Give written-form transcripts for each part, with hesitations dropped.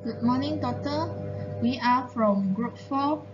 Good morning, doctor. We are from Group 4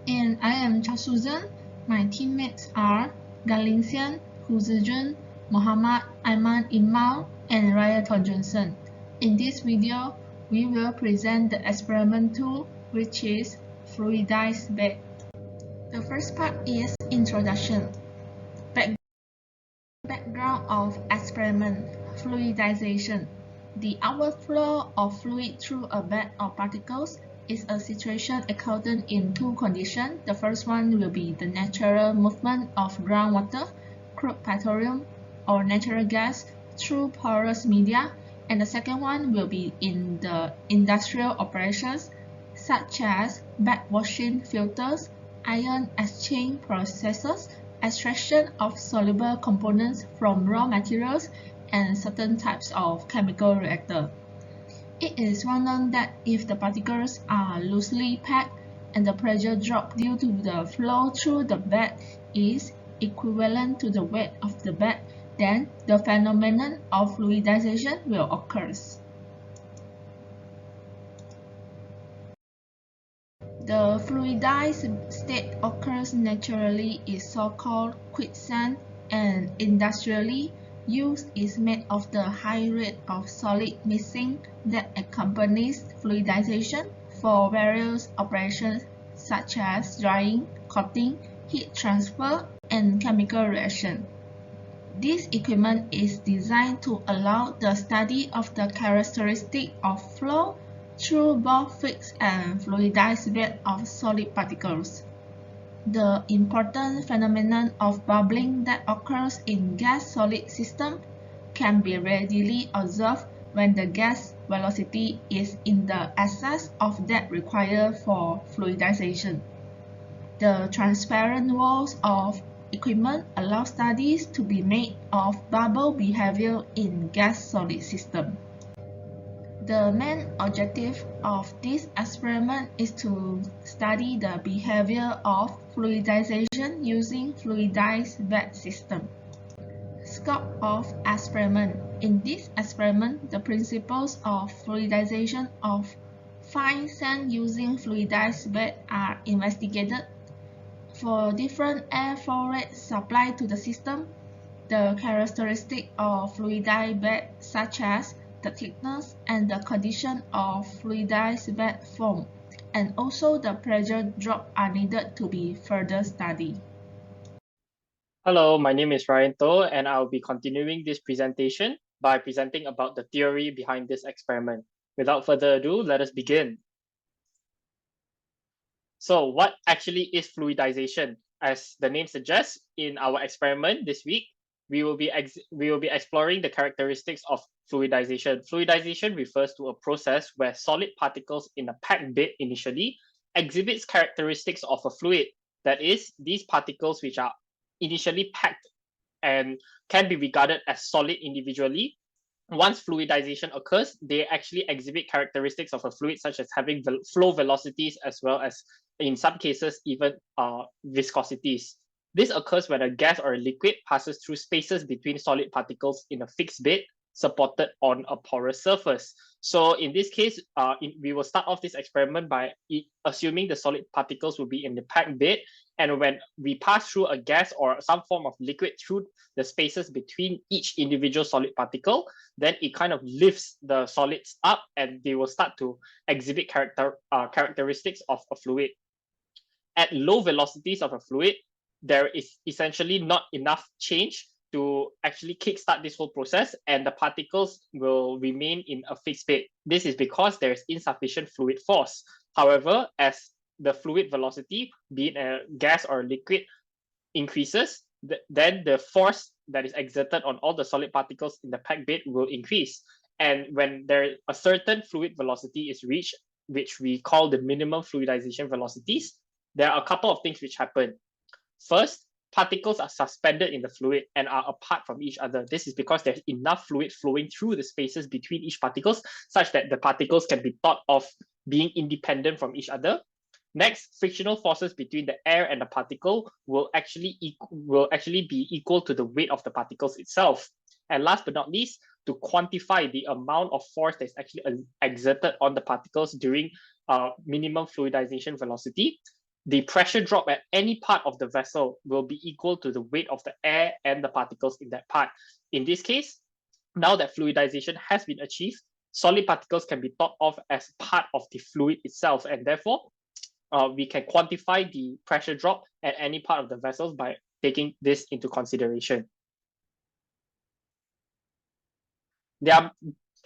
and I am Cha Susan. My teammates are Galinxian, Huzijun, Muhammad Aiman Imal, and Raya Johnson. In this video, we will present the experiment 2, which is fluidized bed. The first part is introduction. Background of experiment: fluidization. The outward flow of fluid through a bed of particles is a situation occurring in two conditions. The first one will be the natural movement of groundwater, crude petroleum, or natural gas through porous media, and the second one will be in the industrial operations such as backwashing filters, ion exchange processes, extraction of soluble components from raw materials, and certain types of chemical reactor. It is well known that if the particles are loosely packed and the pressure drop due to the flow through the bed is equivalent to the weight of the bed, then the phenomenon of fluidization will occur. The fluidized state occurs naturally is so-called quicksand, and industrially use is made of the high rate of solid mixing that accompanies fluidization for various operations such as drying, coating, heat transfer, and chemical reaction. This equipment is designed to allow the study of the characteristic of flow through both fixed and fluidized bed of solid particles. The important phenomenon of bubbling that occurs in gas-solid system can be readily observed when the gas velocity is in the excess of that required for fluidization. The transparent walls of equipment allow studies to be made of bubble behavior in gas-solid system. The main objective of this experiment is to study the behavior of fluidization using fluidized bed system. Scope of experiment. In this experiment, the principles of fluidization of fine sand using fluidized bed are investigated. For different air flow rates supplied to the system, the characteristic of fluidized bed such as the thickness and the condition of fluidized bed form, and also the pressure drop are needed to be further studied. Hello, my name is Ryan To, and I'll be continuing this presentation by presenting about the theory behind this experiment. Without further ado, let us begin. So what actually is fluidization? As the name suggests, in our experiment this week, we will be exploring the characteristics of fluidization. Fluidization refers to a process where solid particles in a packed bed initially exhibits characteristics of a fluid. That is, these particles which are initially packed and can be regarded as solid individually. Once fluidization occurs, they actually exhibit characteristics of a fluid, such as having flow velocities as well as, in some cases, even viscosities. This occurs when a gas or a liquid passes through spaces between solid particles in a fixed bed supported on a porous surface. So in this case, we will start off this experiment by assuming the solid particles will be in the packed bed. And when we pass through a gas or some form of liquid through the spaces between each individual solid particle, then it kind of lifts the solids up and they will start to exhibit characteristics of a fluid. At low velocities of a fluid, there is essentially not enough change to actually kickstart this whole process, and the particles will remain in a fixed state. This is because there is insufficient fluid force. However, as the fluid velocity, be it a gas or a liquid, increases, then the force that is exerted on all the solid particles in the packed bed will increase. And when a certain fluid velocity is reached, which we call the minimum fluidization velocities, there are a couple of things which happen. First, particles are suspended in the fluid and are apart from each other. This is because there's enough fluid flowing through the spaces between each particles such that the particles can be thought of being independent from each other. Next, frictional forces between the air and the particle will actually be equal to the weight of the particles itself. And last but not least, to quantify the amount of force that's actually exerted on the particles during minimum fluidization velocity, the pressure drop at any part of the vessel will be equal to the weight of the air and the particles in that part. In this case, now that fluidization has been achieved, solid particles can be thought of as part of the fluid itself, and therefore we can quantify the pressure drop at any part of the vessels by taking this into consideration. There are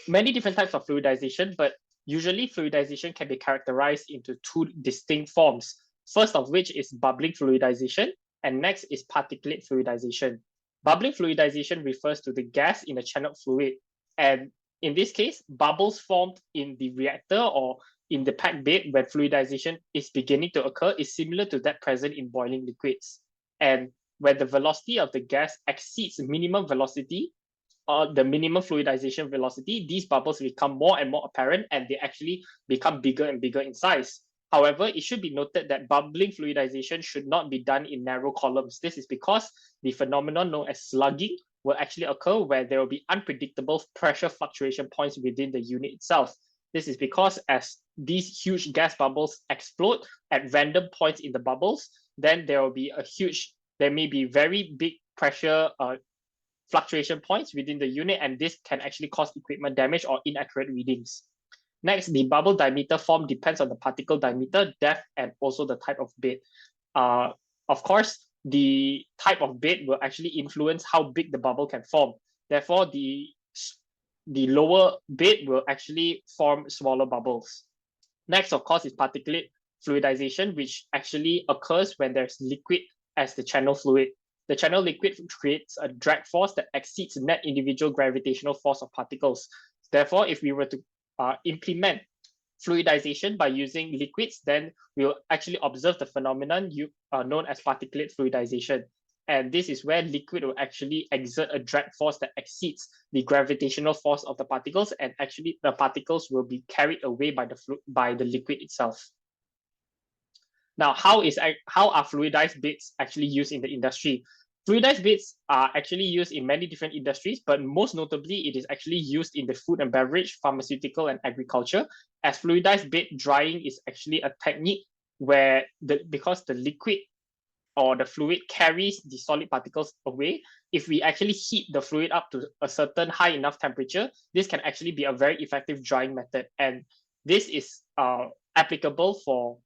many different types of fluidization, but usually fluidization can be characterized into two distinct forms. First of which is bubbling fluidization, and next is particulate fluidization. Bubbling fluidization refers to the gas in a channeled fluid, and in this case, bubbles formed in the reactor or in the packed bed when fluidization is beginning to occur is similar to that present in boiling liquids. And when the velocity of the gas exceeds minimum velocity, or the minimum fluidization velocity, these bubbles become more and more apparent, and they actually become bigger and bigger in size. However, it should be noted that bubbling fluidization should not be done in narrow columns. This is because the phenomenon known as slugging will actually occur where there will be unpredictable pressure fluctuation points within the unit itself. This is because as these huge gas bubbles explode at random points in the bubbles, then there may be very big pressure fluctuation points within the unit, and this can actually cause equipment damage or inaccurate readings. Next, the bubble diameter form depends on the particle diameter, depth, and also the type of bed. Of course, the type of bed will actually influence how big the bubble can form. Therefore, the lower bed will actually form smaller bubbles. Next, of course, is particulate fluidization, which actually occurs when there's liquid as the channel fluid. The channel liquid creates a drag force that exceeds net individual gravitational force of particles. Therefore, if we were to implement fluidization by using liquids, then we'll actually observe the phenomenon known as particulate fluidization. And this is where liquid will actually exert a drag force that exceeds the gravitational force of the particles, and actually the particles will be carried away by the liquid itself. Now, how are fluidized beds actually used in the industry? Fluidized beds are actually used in many different industries, but most notably, it is actually used in the food and beverage, pharmaceutical, and agriculture, as fluidized bed drying is actually a technique where because the liquid or the fluid carries the solid particles away, if we actually heat the fluid up to a certain high enough temperature, this can actually be a very effective drying method. And this is applicable for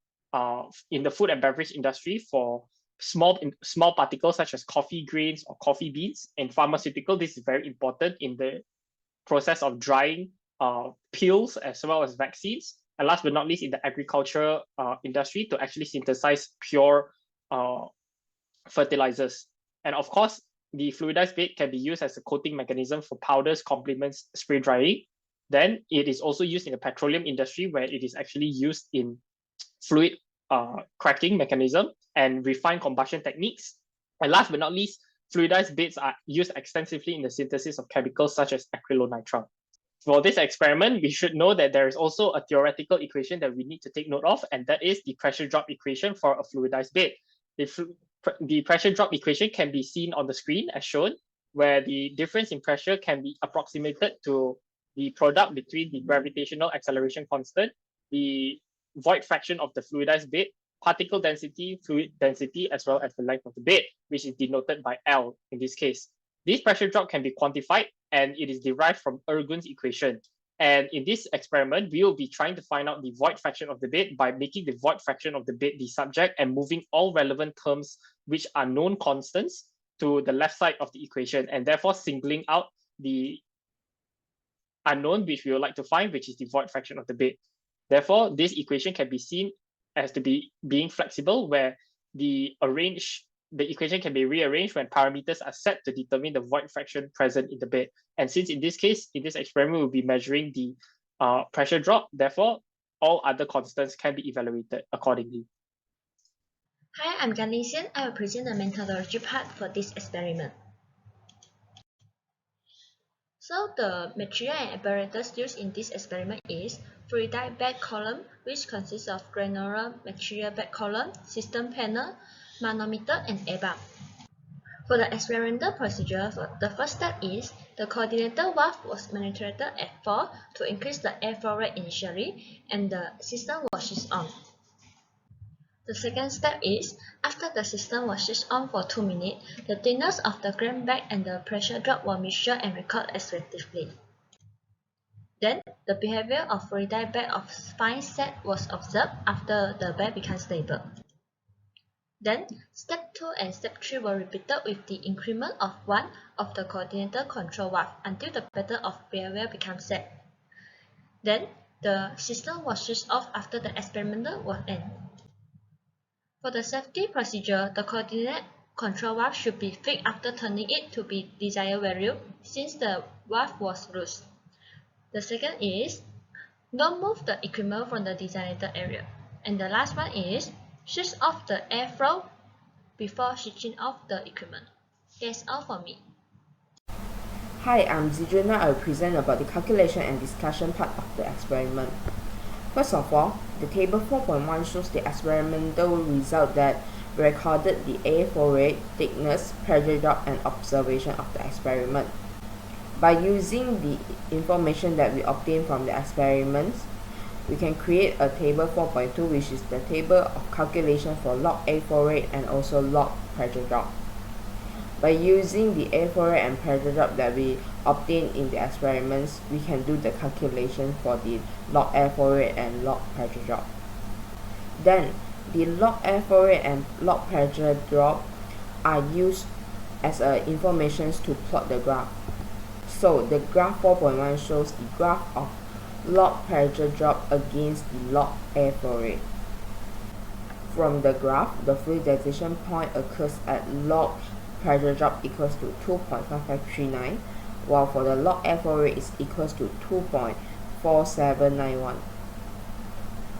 in the food and beverage industry for small particles such as coffee grains or coffee beans. In pharmaceutical, this is very important in the process of drying pills as well as vaccines. And last but not least, in the agriculture industry to actually synthesize pure fertilizers. And of course, the fluidized bed can be used as a coating mechanism for powders, complements, spray drying. Then it is also used in the petroleum industry, where it is actually used in fluid cracking mechanism and refined combustion techniques. And last but not least, fluidized beds are used extensively in the synthesis of chemicals such as acrylonitrile. For this experiment, we should know that there is also a theoretical equation that we need to take note of, and that is the pressure drop equation for a fluidized bed. The pressure drop equation can be seen on the screen as shown, where the difference in pressure can be approximated to the product between the gravitational acceleration constant, the void fraction of the fluidized bed, particle density, fluid density, as well as the length of the bed, which is denoted by L in this case. This pressure drop can be quantified, and it is derived from Ergun's equation. And in this experiment, we will be trying to find out the void fraction of the bed by making the void fraction of the bed the subject and moving all relevant terms which are known constants to the left side of the equation, and therefore singling out the unknown which we would like to find, which is the void fraction of the bed. Therefore, this equation can be seen as to be being flexible, where the equation can be rearranged when parameters are set to determine the void fraction present in the bed. And since in this case, in this experiment, we'll be measuring the pressure drop, therefore, all other constants can be evaluated accordingly. Hi, I'm Ganesian. I will present the methodology part for this experiment. So the material and apparatus used in this experiment is fluidized bed column, which consists of granular material bed column, system panel, manometer, and air bar. For the experimental procedure, the first step is The coordinator valve was manipulated at 4 to increase the airflow rate initially, and the system was switched on. The second step is, after the system was switched on for 2 minutes, the thickness of the grain bag and the pressure drop were measured and recorded respectively. Then, the behavior of fluidized bed of fine set was observed after the bed became stable. Then, step 2 and step 3 were repeated with the increment of one of the coordinator control valve until the pattern of behavior becomes set. Then, the system was switched off after the experiment was ended. For the safety procedure, the coordinate control valve should be fixed after turning it to be desired value since the valve was loose. The second is, don't move the equipment from the designated area. And the last one is, switch off the airflow before switching off the equipment. That's all for me. Hi, I'm Zijuna. I will present about the calculation and discussion part of the experiment. First of all, the table 4.1 shows the experimental result that recorded the airflow rate, thickness, pressure drop, and observation of the experiment. By using the information that we obtained from the experiments, we can create a table 4.2, which is the table of calculation for log airflow rate and also log pressure drop. By using the airflow rate and pressure drop that we obtained in the experiments, we can do the calculation for the log airflow rate and log pressure drop. Then, the log airflow rate and log pressure drop are used as information to plot the graph. So, the graph 4.1 shows the graph of log pressure drop against the log airflow rate. From the graph, the fluidization point occurs at log pressure drop equals to 2.5539, while for the log airflow rate is equals to 2.4791.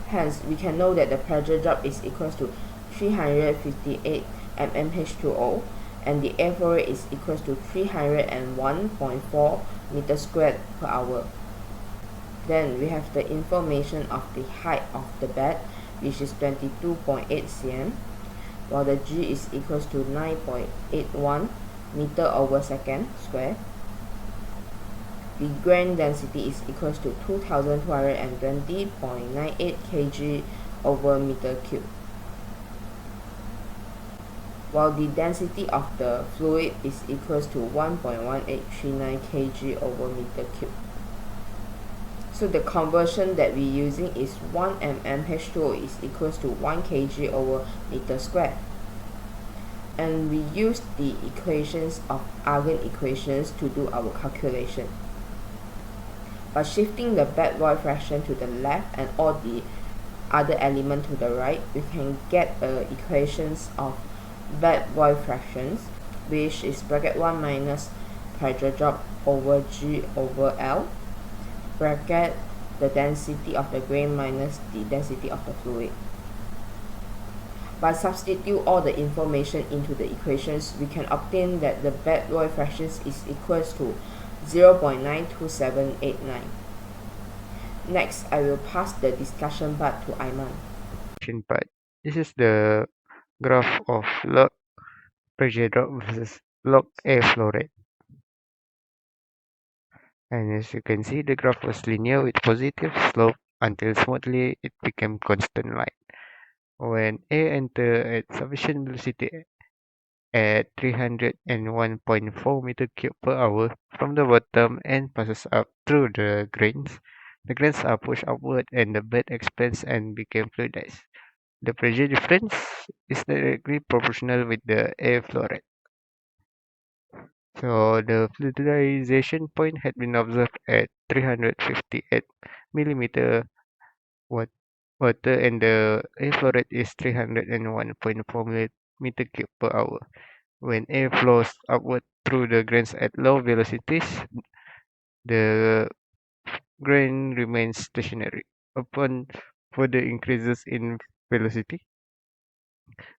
Hence, we can know that the pressure drop is equals to 358 mmH2O, and the airflow rate is equals to 301.4 meters squared per hour. Then we have the information of the height of the bed, which is 22.8 cm, while the G is equals to 9.81 meter over second square. The grain density is equals to 2220.98 kg over meter cube, while the density of the fluid is equals to 1.1839 kg over meter cube. So the conversion that we're using is 1 mm H2O is equals to 1 kg over meter squared. And we use the equations of Argand equations to do our calculation. By shifting the bed void fraction to the left and all the other element to the right, we can get equations of bed void fractions, which is bracket 1 minus pressure drop over G over L, bracket the density of the grain minus the density of the fluid. By substitute all the information into the equations, we can obtain that the bed void fractions is equals to 0.92789. Next, I will pass the discussion part to Aiman. Part. This is the graph of log pressure drop versus log airflow rate. And as you can see, the graph was linear with positive slope until smoothly it became constant line. When air enters at sufficient velocity at 301.4 meter cube per hour from the bottom and passes up through the grains are pushed upward and the bed expands and became fluidized. The pressure difference is directly proportional with the airflow rate. So the fluidization point had been observed at 358 millimeter water and the airflow rate is 301.4 meter cube per hour. When air flows upward through the grains at low velocities, the grain remains stationary. Upon further increases in velocity,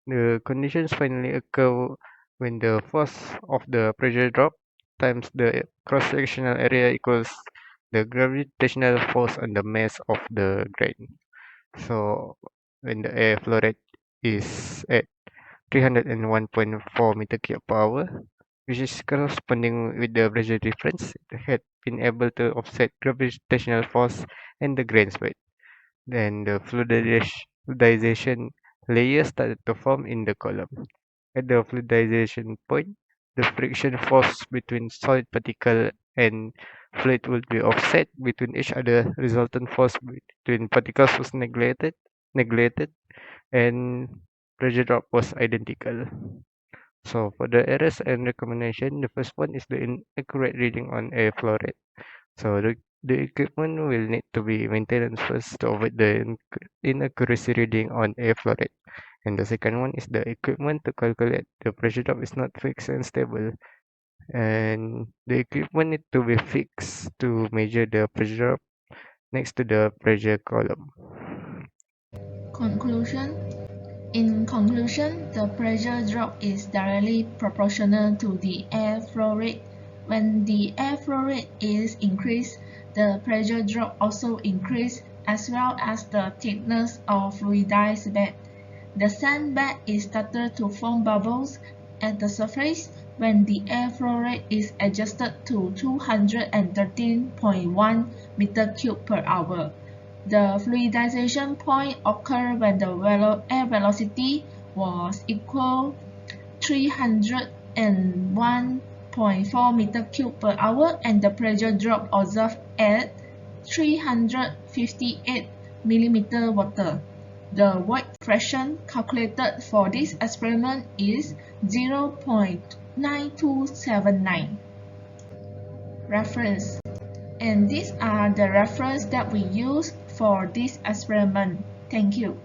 the conditions finally occur when the force of the pressure drop times the cross-sectional area equals the gravitational force on the mass of the grain. So when the air flow rate is at 301.4 meter cube per hour, which is corresponding with the pressure difference, it had been able to offset gravitational force and the grain's weight. Then the fluidization layer started to form in the column. At the fluidization point, the friction force between solid particle and fluid would be offset between each other. Resultant force between particles was neglected, and pressure drop was identical. So for the errors and recommendation, the first one is the inaccurate reading on a flow rate. So the equipment will need to be maintained first to avoid the inaccuracy reading on a flow rate. And the second one is the equipment to calculate the pressure drop is not fixed and stable. And the equipment need to be fixed to measure the pressure drop next to the pressure column. Conclusion. In conclusion, the pressure drop is directly proportional to the air flow rate. When the air flow rate is increased, the pressure drop also increases, as well as the thickness of fluidized bed. The sand bed is started to form bubbles at the surface when the air flow rate is adjusted to 213.1 m3 per hour. The fluidization point occurred when the air velocity was equal 301.4 m3 per hour and the pressure drop observed at 358 mm water. The weight fraction calculated for this experiment is 0.9279. Reference. And these are the references that we use for this experiment. Thank you.